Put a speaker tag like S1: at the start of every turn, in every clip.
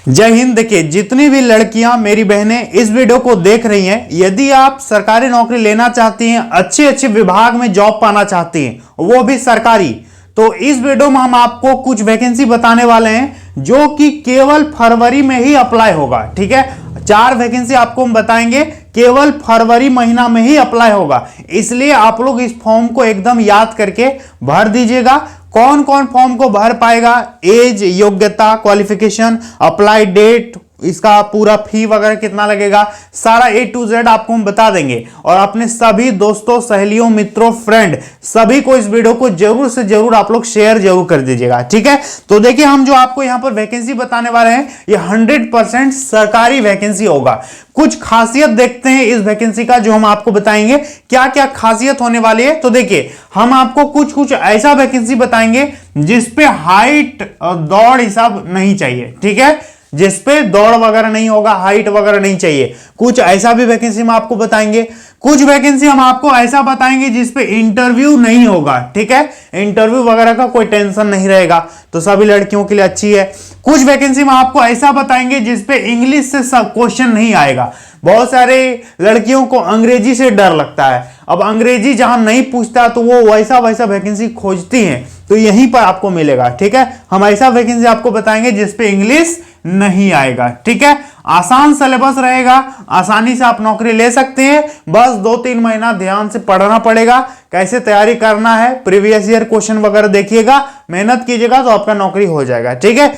S1: जय हिंद। देखिए, जितनी भी लड़कियां मेरी बहनें इस वीडियो को देख रही हैं, यदि आप सरकारी नौकरी लेना चाहती हैं, अच्छे अच्छे विभाग में जॉब पाना चाहती हैं, वो भी सरकारी, तो इस वीडियो में हम आपको कुछ वैकेंसी बताने वाले हैं जो कि केवल फरवरी में ही अप्लाई होगा। ठीक है, 4 वैकेंसी आपको हम बताएंगे, केवल फरवरी महीना में ही अप्लाई होगा। इसलिए आप लोग इस फॉर्म को एकदम याद करके भर दीजिएगा। कौन कौन फॉर्म को भर पाएगा, एज, योग्यता, क्वालिफिकेशन, अप्लाई डेट, इसका पूरा फी वगैरह कितना लगेगा, सारा A to Z आपको हम बता देंगे। और अपने सभी दोस्तों, सहेलियों, मित्रों, फ्रेंड सभी को इस वीडियो को जरूर से जरूर आप लोग शेयर जरूर कर दीजिएगा। ठीक है, तो देखिए, हम जो आपको यहां पर वैकेंसी बताने वाले हैं, ये 100% सरकारी वैकेंसी होगा। कुछ खासियत देखते हैं इस वैकेंसी का जो हम आपको बताएंगे, क्या क्या खासियत होने वाली है। तो देखिए, हम आपको कुछ कुछ ऐसा वैकेंसी बताएंगे जिसपे हाइट और दौड़ हिसाब नहीं चाहिए। ठीक है, जिसपे दौड़ वगैरह नहीं होगा, हाइट वगैरह नहीं चाहिए। कुछ ऐसा भी वैकेंसी हम आपको बताएंगे। कुछ वैकेंसी हम आपको ऐसा बताएंगे जिसपे इंटरव्यू नहीं होगा। ठीक है, इंटरव्यू वगैरह का कोई टेंशन नहीं रहेगा, तो सभी लड़कियों के लिए अच्छी है। कुछ वैकेंसी हम आपको ऐसा बताएंगे जिसपे इंग्लिश से सब क्वेश्चन नहीं आएगा। बहुत सारे लड़कियों को अंग्रेजी से डर लगता है, अब अंग्रेजी जहां नहीं पूछता तो वो वैसा वैसा वैकेंसी खोजती हैं, तो यहीं पर आपको मिलेगा। ठीक है, हम ऐसा वैकेंसी आपको बताएंगे जिसपे इंग्लिश नहीं आएगा। ठीक है, आसान सिलेबस रहेगा, आसानी से आप नौकरी ले सकते हैं। बस 2-3 महीना ध्यान से पढ़ना पड़ेगा, कैसे तैयारी करना है, प्रीवियस ईयर क्वेश्चन वगैरह देखिएगा, मेहनत कीजिएगा तो आपका नौकरी हो जाएगा। ठीक है,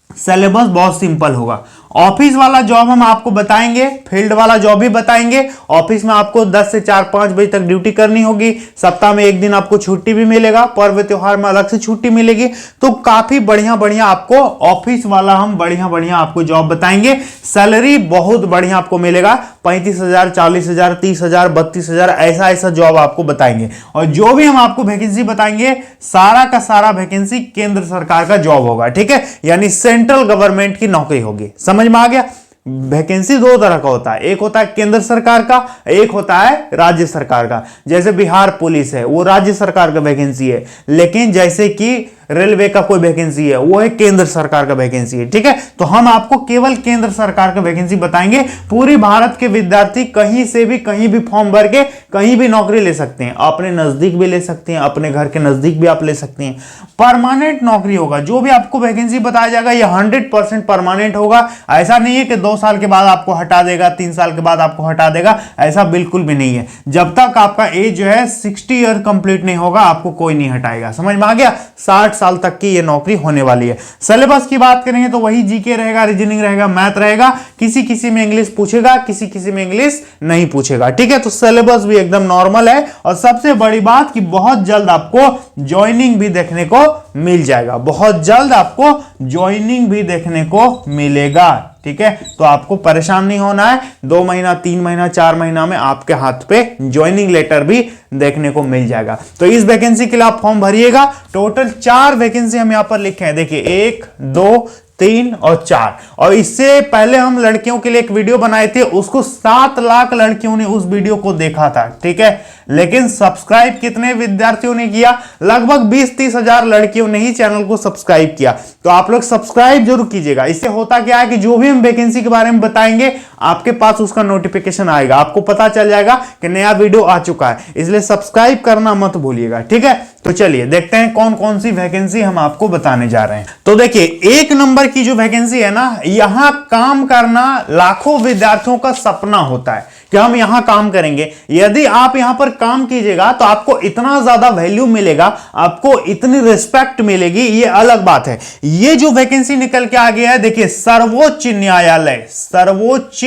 S1: सिलेबस बहुत सिंपल होगा। ऑफिस वाला जॉब हम आपको बताएंगे, फील्ड वाला जॉब भी बताएंगे। ऑफिस में आपको 10 से 4-5 बजे तक ड्यूटी करनी होगी। सप्ताह में 1 दिन आपको छुट्टी भी मिलेगा, पर्व त्योहार में अलग से छुट्टी मिलेगी। तो काफी बढ़िया बढ़िया आपको ऑफिस वाला हम बढ़िया बढ़िया आपको जॉब बताएंगे। सैलरी बहुत बढ़िया आपको मिलेगा, 35,000, 40,000, 30,000, 32,000, ऐसा ऐसा जॉब आपको बताएंगे। और जो भी हम आपको वैकेंसी बताएंगे, सारा का सारा वैकेंसी केंद्र सरकार का जॉब होगा। ठीक है, यानी सेंट्रल गवर्नमेंट की नौकरी होगी। समझ में आ गया? वैकेंसी 2 तरह का होता है, एक होता है केंद्र सरकार का, एक होता है राज्य सरकार का। जैसे बिहार पुलिस है, वो राज्य सरकार का वैकेंसी है, लेकिन जैसे कि रेलवे का कोई वैकेंसी है, वो है केंद्र सरकार का वैकेंसी है। ठीक है, तो हम आपको केवल केंद्र सरकार का वैकेंसी बताएंगे। पूरी भारत के विद्यार्थी कहीं से भी कहीं भी फॉर्म भर के कहीं भी नौकरी ले सकते हैं, अपने नजदीक भी ले सकते हैं, अपने घर के नजदीक भी आप ले सकते हैं। परमानेंट नौकरी होगा, जो भी आपको वैकेंसी बताया जाएगा ये 100% परमानेंट होगा। ऐसा नहीं है कि 2 साल के बाद आपको हटा देगा, 3 साल के बाद आपको हटा देगा, ऐसा बिल्कुल भी नहीं है। जब तक आपका एज जो है 60 ईयर कंप्लीट नहीं होगा, आपको कोई नहीं हटाएगा। समझ में आ गया? 60 साल तक की ये नौकरी होने वाली है। सिलेबस की बात करेंगे तो वही जीके रहेगा, रीजनिंग रहेगा, मैथ रहेगा। किसी किसी में इंग्लिश पूछेगा, किसी किसी में इंग्लिश नहीं पूछेगा। ठीक है, तो सिलेबस भी एकदम नॉर्मल है। और सबसे बड़ी बात कि बहुत जल्द आपको ज्वाइनिंग भी देखने को मिल जाएगा, बहुत जल्द आपको ज्वाइनिंग भी देखने को मिलेगा। ठीक है, तो आपको परेशान नहीं होना है। 2 महीना, 3 महीना, 4 महीना में आपके हाथ पे ज्वाइनिंग लेटर भी देखने को मिल जाएगा। तो इस वैकेंसी के लिए आप फॉर्म भरिएगा। टोटल 4 वैकेंसी हम यहां पर लिखे हैं। देखिए, 1, 2, 3 और 4। और इससे पहले हम लड़कियों के लिए एक वीडियो बनाए थे, उसको 7 लाख लड़कियों ने उस वीडियो को देखा था। ठीक है, लेकिन सब्सक्राइब कितने विद्यार्थियों ने किया? लगभग 20-30 हजार लड़कियों ने ही चैनल को सब्सक्राइब किया। तो आप लोग सब्सक्राइब जरूर कीजिएगा। इससे होता क्या है कि जो भी हम वैकेंसी के बारे में बताएंगे, आपके पास उसका नोटिफिकेशन आएगा, आपको पता चल जाएगा कि नया वीडियो आ चुका है। इसलिए सब्सक्राइब करना मत भूलिएगा। ठीक है, तो चलिए देखते हैं कौन कौन सी वैकेंसी हम आपको बताने जा रहे हैं। तो देखिए, 1 नंबर की जो वैकेंसी है ना, यहां काम करना लाखों विद्यार्थियों का सपना होता है कि हम यहां काम करेंगे। यदि आप यहां पर काम कीजिएगा तो आपको इतना ज्यादा वैल्यू मिलेगा, आपको इतनी रिस्पेक्ट मिलेगी, ये अलग बात है। ये जो वैकेंसी निकल के आ गया है, देखिए, सर्वोच्च न्यायालय, सर्वोच्च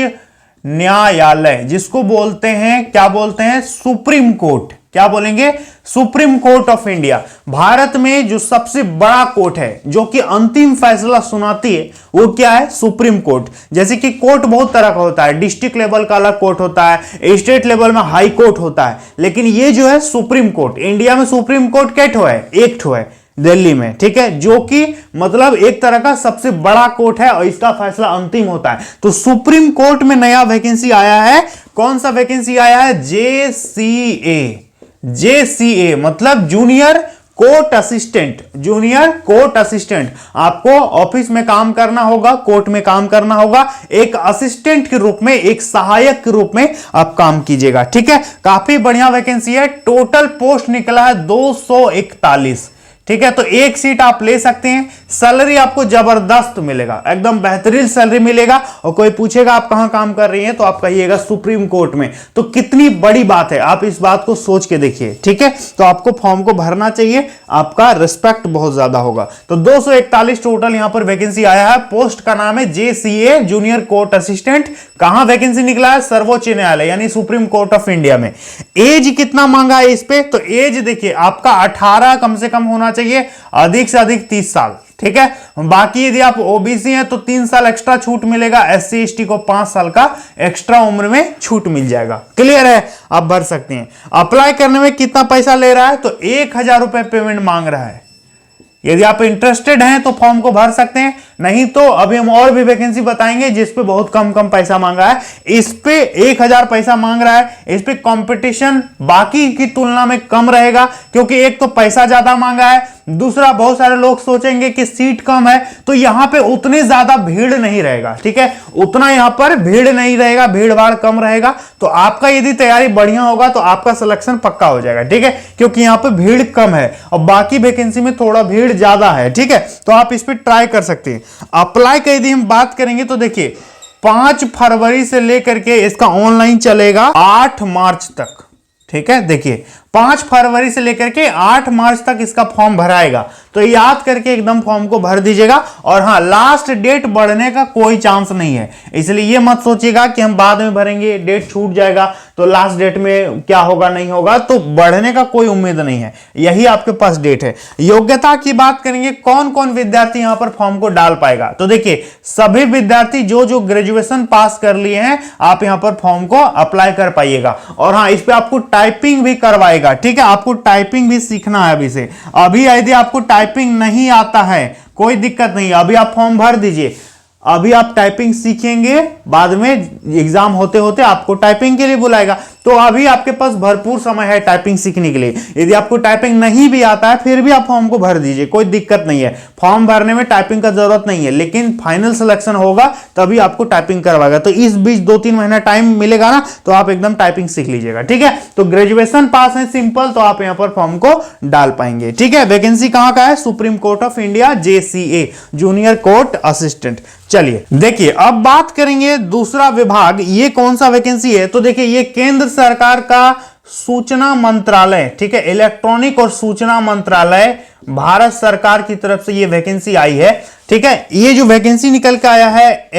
S1: न्यायालय जिसको बोलते हैं, क्या बोलते हैं? Supreme court. क्या बोलेंगे? Supreme court of India. Bharat में जो सबसे बड़ा कोर्ट है, जो कि अंतिम फैसला सुनाती है, वो क्या है? Supreme court. जैसे कि कोर्ट बहुत तरह का होता है, डिस्ट्रिक्ट लेवल का अलग कोर्ट होता है, स्टेट लेवल में हाई कोर्ट होता है, लेकिन ये जो है सुप्रीम कोर्ट, इंडिया में सुप्रीम कोर्ट क्या ठो है? एक ठो है दिल्ली में। ठीक है, जो कि मतलब एक तरह का सबसे बड़ा कोर्ट है और इसका फैसला अंतिम होता है। तो सुप्रीम कोर्ट में नया वैकेंसी आया है। कौन सा वैकेंसी आया है? JCA। JCA मतलब junior court assistant, junior court assistant. आपको ऑफिस में काम करना होगा, कोर्ट में काम करना होगा, एक असिस्टेंट के रूप में, एक सहायक के रूप में आप काम कीजिएगा। ठीक है, काफी बढ़िया वैकेंसी है। टोटल पोस्ट निकला है 241। ठीक है, तो एक सीट आप ले सकते हैं। सैलरी आपको जबरदस्त मिलेगा, एकदम बेहतरीन सैलरी मिलेगा। और कोई पूछेगा आप कहां काम कर रही हैं, तो आप कहिएगा सुप्रीम कोर्ट में। तो कितनी बड़ी बात है, आप इस बात को सोच के देखिए। ठीक है, तो आपको फॉर्म को भरना चाहिए, आपका रिस्पेक्ट बहुत ज्यादा होगा। तो 241 टोटल यहां पर वैकेंसी आया है। पोस्ट का नाम है JCA, जूनियर कोर्ट असिस्टेंट। कहां वैकेंसी निकला है? सर्वोच्च न्यायालय यानी सुप्रीम कोर्ट ऑफ इंडिया में। एज कितना मांगा है इस पे? तो एज देखिए, आपका 18 कम से कम होना चाहिए, अधिक से अधिक 30 साल। ठीक है, बाकी यदि आप ओबीसी हैं तो 3 साल एक्स्ट्रा छूट मिलेगा। SC ST को 5 साल का एक्स्ट्रा उम्र में छूट मिल जाएगा। क्लियर है, आप भर सकते हैं। अप्लाई करने में कितना पैसा ले रहा है? तो 1000 रुपए पेमेंट मांग रहा है। यदि आप इंटरेस्टेड हैं तो फॉर्म को भर सकते हैं, नहीं तो अभी हम और भी वैकेंसी बताएंगे जिस पे बहुत कम पैसा मांगा है। इस पे 1000 पैसा मांग रहा है। इस पे कंपटीशन बाकी की तुलना में कम रहेगा, क्योंकि एक तो पैसा ज्यादा मांगा है, दूसरा बहुत सारे लोग सोचेंगे कि सीट कम है, तो यहां पे उतनी ज्यादा भीड़ नहीं रहेगा। ठीक है, उतना यहां पर भीड़ नहीं रहेगा, भीड़ भाड़ कम रहेगा। तो आपका यदि तैयारी बढ़िया होगा तो आपका सिलेक्शन पक्का हो जाएगा। ठीक है, क्योंकि यहां पे भीड़ कम है और बाकी वैकेंसी में थोड़ा भीड़ ज्यादा है। ठीक है, तो आप इस पे ट्राई कर सकते हैं। अप्लाई की यदि हम बात करेंगे तो देखिए 5 फरवरी से लेकर के इसका ऑनलाइन चलेगा 8 मार्च तक। ठीक है, देखिए 5 फरवरी से लेकर के 8 मार्च तक इसका फॉर्म भराएगा। तो याद करके एकदम फॉर्म को भर दीजिएगा। और हां, लास्ट डेट बढ़ने का कोई चांस नहीं है, इसलिए ये मत सोचिएगा कि हम बाद में भरेंगे, डेट छूट जाएगा तो लास्ट डेट में क्या होगा नहीं होगा। तो बढ़ने का कोई उम्मीद नहीं है, यही आपके पास डेट है। योग्यता की बात करेंगे, कौन कौन विद्यार्थी यहां पर फॉर्म को डाल पाएगा? तो देखिए सभी विद्यार्थी जो ग्रेजुएशन पास कर लिए हैं, आप यहां पर फॉर्म को अप्लाई कर पाइएगा। और हां, इस पे आपको टाइपिंग भी करवाएगा। ठीक है, आपको टाइपिंग भी सीखना है अभी से। अभी यदि आपको टाइपिंग नहीं आता है, कोई दिक्कत नहीं, अभी आप फॉर्म भर दीजिए। अभी आप टाइपिंग सीखेंगे, बाद में एग्जाम होते होते आपको टाइपिंग के लिए बुलाएगा। तो अभी आपके पास भरपूर समय है टाइपिंग सीखने के लिए। यदि आपको टाइपिंग नहीं भी आता है फिर भी आप फॉर्म को भर दीजिए, कोई दिक्कत नहीं है। फॉर्म भरने में टाइपिंग का जरूरत नहीं है, लेकिन फाइनल सिलेक्शन होगा तभी आपको टाइपिंग करवाएगा। तो इस बीच 2-3 महीना टाइम मिलेगा ना, तो आप एकदम टाइपिंग सीख लीजिएगा। ठीक है, तो ग्रेजुएशन पास है सिंपल, तो आप यहां पर फॉर्म को डाल पाएंगे। ठीक है, वैकेंसी कहां का है? Supreme court of India, JCA, junior court assistant. चलिए देखिए, अब बात करेंगे दूसरा विभाग, ये कौन सा वैकेंसी है? तो देखिए ये केंद्र सरकार का सूचना मंत्रालय, ठीक है, इलेक्ट्रॉनिक और सूचना मंत्रालय, भारत सरकार की तरफ से ये वैकेंसी आई है। ठीक है, ये जो वैकेंसी निकल के आया है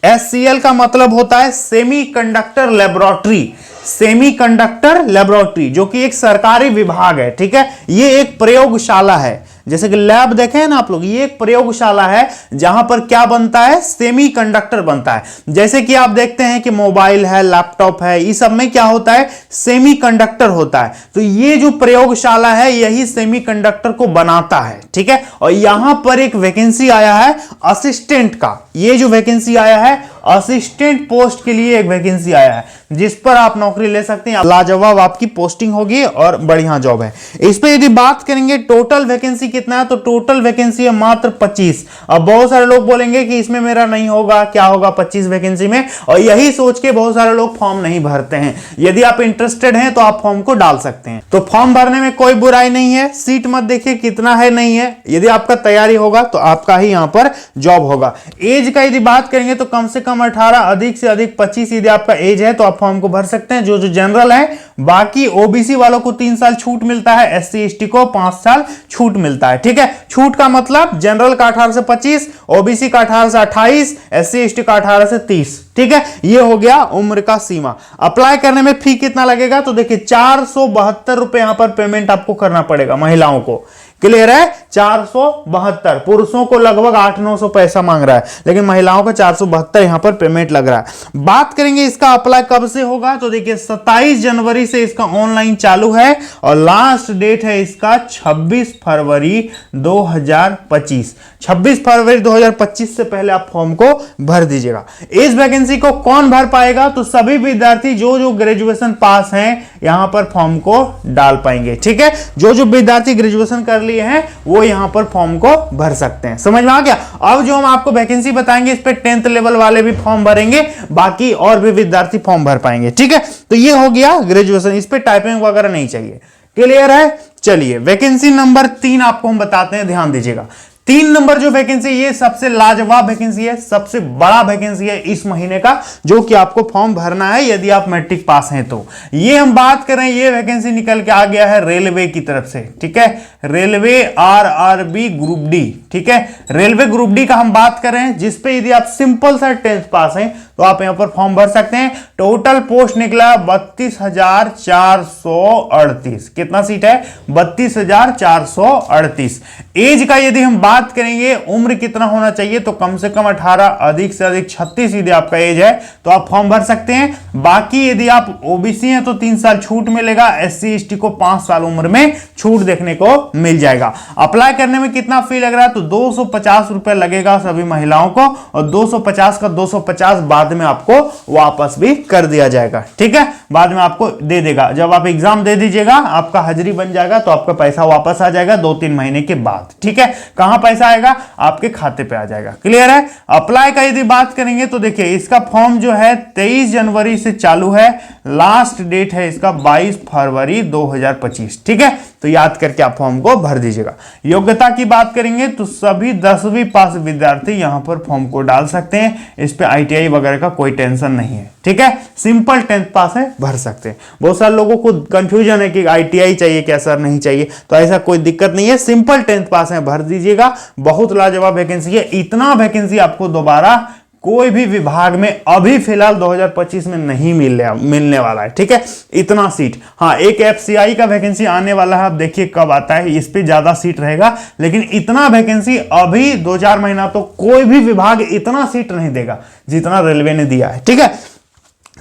S1: SCL का मतलब होता है सेमीकंडक्टर लेबोरेटरी। सेमीकंडक्टर लेबोरेटरी जो कि एक सरकारी विभाग है। ठीक है, ये एक प्रयोगशाला है, जैसे कि लैब देखे हैं ना आप लोग, ये एक प्रयोगशाला है जहां पर क्या बनता है? सेमीकंडक्टर बनता है। जैसे कि आप देखते हैं कि मोबाइल है, लैपटॉप है, इस सब में क्या होता है? सेमीकंडक्टर होता है। तो ये जो प्रयोगशाला है यही सेमीकंडक्टर को बनाता है। ठीक है, और यहां पर एक वैकेंसी आया है असिस्टेंट का। ये जो वैकेंसी आया है असिस्टेंट पोस्ट के लिए एक वैकेंसी आया है, जिस पर आप नौकरी ले सकते हैं। लाजवाब आपकी पोस्टिंग होगी और बढ़िया जॉब है। इस पे यदि बात करेंगे टोटल वैकेंसी कितना है, तो टोटल वैकेंसी है मात्र 25। अब बहुत सारे लोग बोलेंगे कि इसमें मेरा नहीं होगा, क्या होगा 25 वैकेंसी में, और यही सोच के बहुत सारे लोग फॉर्म नहीं भरते हैं। यदि आप इंटरेस्टेड हैं तो आप फॉर्म को डाल सकते हैं। तो फॉर्म भरने में कोई बुराई नहीं है। सीट मत देखिए कितना है नहीं है, यदि आपका तैयारी होगा तो आपका ही यहां पर जॉब होगा। एज का यदि बात करेंगे तो कम से कम 18, अधिक से अधिक 25 यदि आपका एज है तो आप फॉर्म को भर सकते हैं, जो जनरल है। बाकी ओबीसी वालों को 3 साल छूट मिलता है, SC ST को 5 साल छूट मिलता है। ठीक है, छूट का मतलब जनरल का 18 से 25, ओबीसी का 18 से 28, SC ST का 18 से 30। ठीक है, ये हो गया उम्र का सीमा। अप्लाई करने में फी कितना लगेगा? तो देखिए 472 रुपए यहां पर पेमेंट आपको करना पड़ेगा महिलाओं को। क्लियर है, 472। पुरुषों को लगभग 800-900 पैसा मांग रहा है, लेकिन महिलाओं का 472 यहां पर पेमेंट लग रहा है। बात करेंगे इसका अप्लाई कब से होगा, तो देखिए 27 जनवरी से इसका ऑनलाइन चालू है और लास्ट डेट है इसका 26 फरवरी 2025। 26 फरवरी 2025 से पहले आप फॉर्म को भर दीजिएगा। इस वैकेंसी को कौन भर पाएगा? तो सभी विद्यार्थी जो ग्रेजुएशन पास हैं यहां पर फॉर्म को डाल पाएंगे। ठीक है, जो जो विद्यार्थी ग्रेजुएशन कर लिए हैं वो यहां पर फॉर्म को भर सकते हैं। समझ में आ गया। अब जो हम आपको वैकेंसी बताएंगे इस पे 10th लेवल वाले भी फॉर्म भरेंगे, बाकी और भी विद्यार्थी फॉर्म भर पाएंगे। ठीक है, तो ये हो गया ग्रेजुएशन, इस पे टाइपिंग वगैरह नहीं चाहिए। क्लियर है। चलिए वैकेंसी नंबर 3 आपको हम बताते हैं, ध्यान दीजिएगा। 3 नंबर जो वैकेंसी, ये सबसे लाजवाब वैकेंसी है, सबसे बड़ा वैकेंसी है इस महीने का, जो कि आपको फॉर्म भरना है यदि आप मैट्रिक पास हैं तो। ये हम बात करें, ये वैकेंसी निकल के आ गया है रेलवे की तरफ से। ठीक है, रेलवे RRB ग्रुप डी। ठीक है, रेलवे ग्रुप डी का हम बात करें, जिसपे यदि आप सिंपल सा 10th पास हैं तो आप यहां पर फॉर्म भर सकते हैं। टोटल पोस्ट निकला 32,438। कितना सीट है? 32,438। एज का यदि हम बात करेंगे, उम्र कितना होना चाहिए, तो कम से कम 18, अधिक से अधिक 36 यदि आपका एज है तो आप फॉर्म भर सकते हैं। बाकी यदि आप ओबीसी हैं तो 3 साल छूट मिलेगा, SC ST को 5 साल उम्र में छूट देखने को मिल जाएगा। अप्लाई करने में कितना फी लग रहा है, तो 250 रुपए लगेगा सभी महिलाओं को, और 250 का 250 बाद में आपको वापस भी कर दिया जाएगा। ठीक है, बाद में आपको दे देगा, जब आप एग्जाम दे दीजिएगा आपका हाजिरी बन जाएगा तो आपका पैसा वापस आ जाएगा 2-3 महीने के बाद। ठीक है, कहां पैसा आएगा? आपके खाते पे आ जाएगा। क्लियर है। अप्लाई का यदि बात करेंगे तो देखिए, इसका फॉर्म जो है 23 जनवरी से चालू है, लास्ट डेट है इसका 22 फरवरी 2025। ठीक है, तो याद करके आप फॉर्म को भर दीजिएगा। योग्यता की बात करेंगे तो सभी 10वीं पास विद्यार्थी यहां पर फॉर्म को डाल सकते हैं, इस पे ITI वगैरह का कोई टेंशन नहीं है। ठीक है, सिंपल 10th पास है, भर सकते हैं। बहुत सारे लोगों को कंफ्यूजन है कि ITI चाहिए क्या सर, नहीं चाहिए, तो ऐसा कोई दिक्कत नहीं है, सिंपल 10th पास है, भर दीजिएगा। बहुत लाजवाब वैकेंसी है। इतना वैकेंसी आपको दोबारा कोई भी विभाग में अभी फिलहाल 2025 में नहीं मिलने वाला है। ठीक है, इतना सीट। हाँ, एक FCI का वैकेंसी आने वाला है, आप देखिए कब आता है, इस पे ज्यादा सीट रहेगा, लेकिन इतना वैकेंसी अभी 2-4 महीना तो कोई भी विभाग इतना सीट नहीं देगा जितना रेलवे ने दिया है। ठीक है,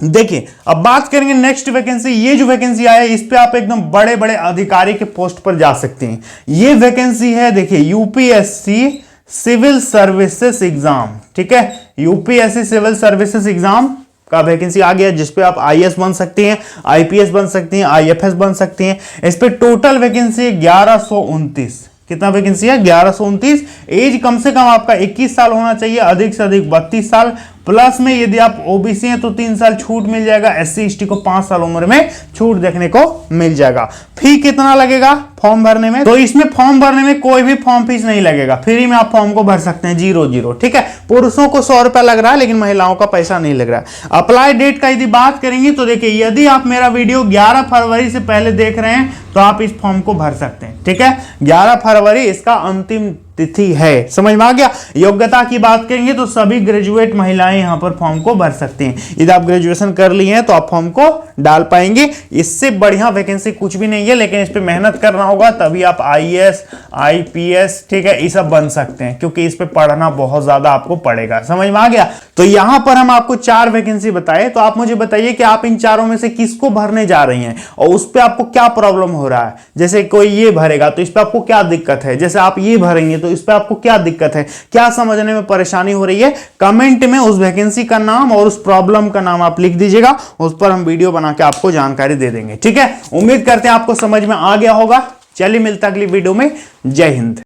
S1: देखिए अब बात करेंगे नेक्स्ट वैकेंसी। ये जो वैकेंसी आया है इस पे आप एकदम बड़े बड़े अधिकारी के पोस्ट पर जा सकते हैं। ये वैकेंसी है, देखिए UPSC सिविल सर्विसेज एग्जाम। ठीक है, UPSC सिविल सर्विसेज एग्जाम का वैकेंसी आ गया, जिसपे आप IAS बन सकते हैं, IPS बन सकते हैं, IFS बन सकते हैं। इस पे टोटल वैकेंसी 1129। कितना वैकेंसी है? 1129। एज कम से कम आपका 21 साल होना चाहिए, अधिक से अधिक 32 साल। प्लस में यदि आप ओबीसी हैं तो 3 साल छूट मिल जाएगा, SC ST को 5 साल उम्र में छूट देखने को मिल जाएगा। फी कितना लगेगा फॉर्म भरने में? तो इसमें फॉर्म भरने में कोई भी फॉर्म फीस नहीं लगेगा, फ्री में आप फॉर्म को भर सकते हैं, 0-0। ठीक है, पुरुषों को 100 रुपया लग रहा है, लेकिन महिलाओं का पैसा नहीं लग रहा है। अप्लाई डेट का यदि बात करेंगे तो देखिए, यदि आप मेरा वीडियो 11 फरवरी से पहले देख रहे हैं तो आप इस फॉर्म को भर सकते हैं। ठीक है, 11 फरवरी इसका अंतिम तिथि है। समझ में आ गया। योग्यता की बात करेंगे तो सभी ग्रेजुएट महिलाएं यहां पर फॉर्म को भर सकती हैं। यदि आप ग्रेजुएशन कर लिए हैं तो आप फॉर्म को डाल पाएंगे। इससे बढ़िया वैकेंसी कुछ भी नहीं है, लेकिन इस पे मेहनत करना होगा, तभी आप IAS IPS ठीक है ये सब बन सकते हैं, क्योंकि इस पे पढ़ना बहुत ज्यादा आपको पड़ेगा। समझ में आ गया। तो यहां पर हम आपको 4 वैकेंसी बताए, तो आप मुझे बताइए कि आप इन चारों में से किसको भरने जा रही हैं और उस पर आपको क्या प्रॉब्लम हो रहा है। जैसे कोई ये भरेगा तो इस पर आपको क्या दिक्कत है, जैसे आप ये भरेंगे तो इस पर आपको क्या दिक्कत है, क्या समझने में परेशानी हो रही है। कमेंट में उस वैकेंसी का नाम और उस प्रॉब्लम का नाम आप लिख दीजिएगा, उस पर हम वीडियो बना के आपको जानकारी दे देंगे। ठीक है, उम्मीद करते हैं आपको समझ में आ गया होगा। चलिए मिलता अगली वीडियो में। जय हिंद।